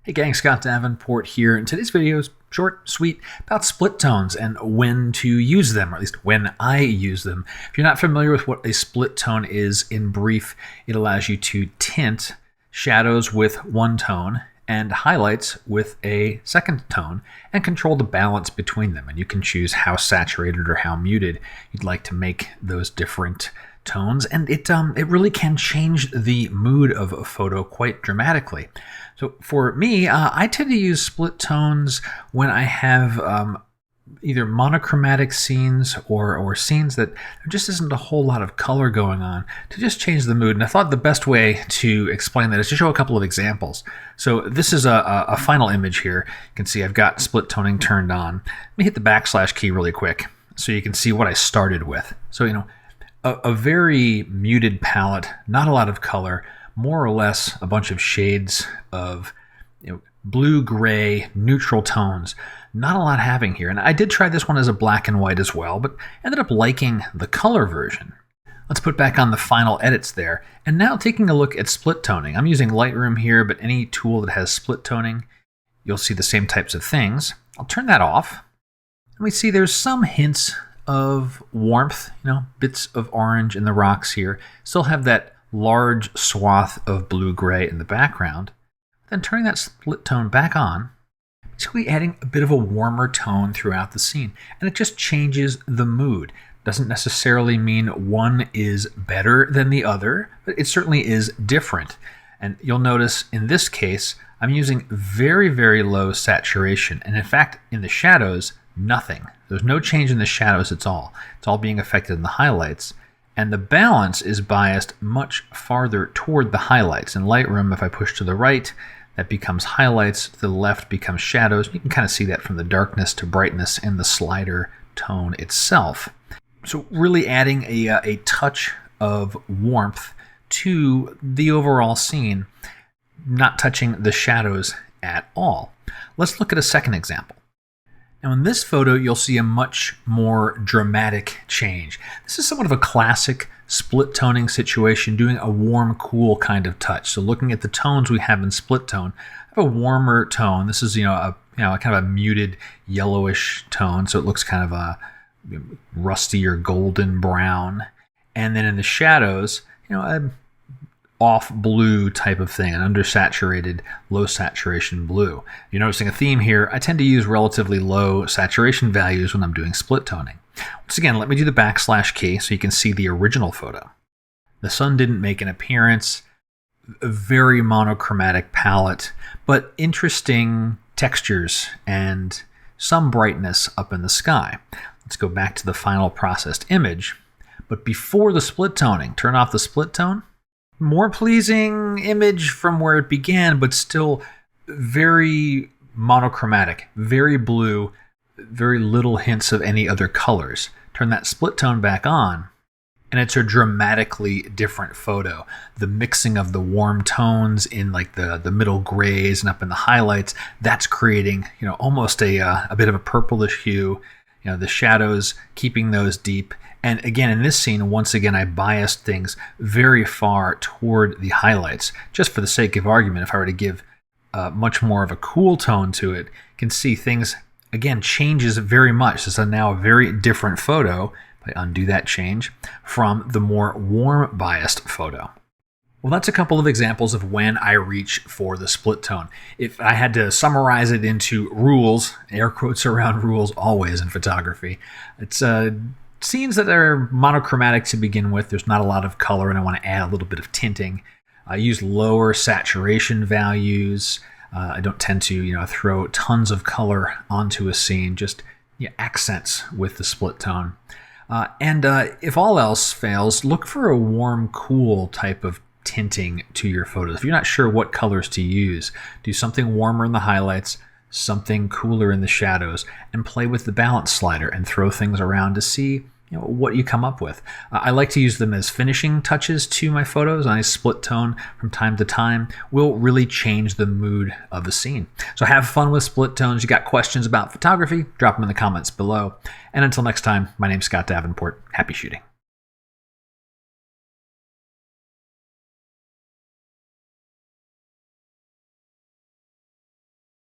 Hey gang, Scott Davenport here, and today's video is short, sweet, about split tones and when to use them, or at least when I use them. If you're not familiar with what a split tone is, in brief, it allows you to tint shadows with one tone and highlights with a second tone and control the balance between them. And you can choose how saturated or how muted you'd like to make those different tones, and it really can change the mood of a photo quite dramatically. So for me, I tend to use split tones when I have either monochromatic scenes or scenes that there just isn't a whole lot of color going on, to just change the mood. And I thought the best way to explain that is to show a couple of examples. So this is a final image here. You can see I've got split toning turned on. Let me hit the backslash key really quick so you can see what I started with. So, a very muted palette, not a lot of color, more or less a bunch of shades of blue, gray, neutral tones. Not a lot happening here. And I did try this one as a black and white as well, but ended up liking the color version. Let's put back on the final edits there. And now taking a look at split toning. I'm using Lightroom here, but any tool that has split toning, you'll see the same types of things. I'll turn that off. And we see there's some hints of warmth, bits of orange in the rocks here. Still have that large swath of blue-gray in the background. Then turning that split tone back on, basically adding a bit of a warmer tone throughout the scene. And it just changes the mood. Doesn't necessarily mean one is better than the other, but it certainly is different. And you'll notice in this case, I'm using very, very low saturation. And in fact, in the shadows, nothing. There's no change in the shadows at all. It's all being affected in the highlights. And the balance is biased much farther toward the highlights. In Lightroom, if I push to the right, that becomes highlights. To the left becomes shadows. You can kind of see that from the darkness to brightness in the slider tone itself. So really adding a touch of warmth to the overall scene, not touching the shadows at all. Let's look at a second example. Now in this photo, you'll see a much more dramatic change. This is somewhat of a classic split toning situation, doing a warm, cool kind of touch. So looking at the tones we have in split tone, I have a warmer tone. This is a kind of a muted yellowish tone, so it looks kind of a rusty or golden brown. And then in the shadows, a off blue type of thing, an undersaturated, low saturation blue. You're noticing a theme here. I tend to use relatively low saturation values when I'm doing split toning. Once again, let me do the backslash key so you can see the original photo. The sun didn't make an appearance. A very monochromatic palette, but interesting textures and some brightness up in the sky. Let's go back to the final processed image. But before the split toning, turn off the split tone. More pleasing image from where it began, but still very monochromatic, very blue, very little hints of any other colors. Turn that split tone back on, and it's a dramatically different photo. The mixing of the warm tones in like the middle grays and up in the highlights, that's creating almost a bit of a purplish hue. The shadows, keeping those deep. And again, in this scene, once again, I biased things very far toward the highlights. Just for the sake of argument, if I were to give much more of a cool tone to it, you can see things, again, changes very much. This is now a very different photo, if I undo that change, from the more warm biased photo. Well, that's a couple of examples of when I reach for the split tone. If I had to summarize it into rules, air quotes around rules always in photography, it's scenes that are monochromatic to begin with. There's not a lot of color and I want to add a little bit of tinting. I use lower saturation values. I don't tend to throw tons of color onto a scene, just accents with the split tone. And if all else fails, look for a warm, cool type of tinting to your photos. If you're not sure what colors to use, do something warmer in the highlights, something cooler in the shadows, and play with the balance slider and throw things around to see what you come up with. I like to use them as finishing touches to my photos. A nice split tone from time to time will really change the mood of the scene. So have fun with split tones. You got questions about photography, drop them in the comments below. And until next time, my name's Scott Davenport. Happy shooting.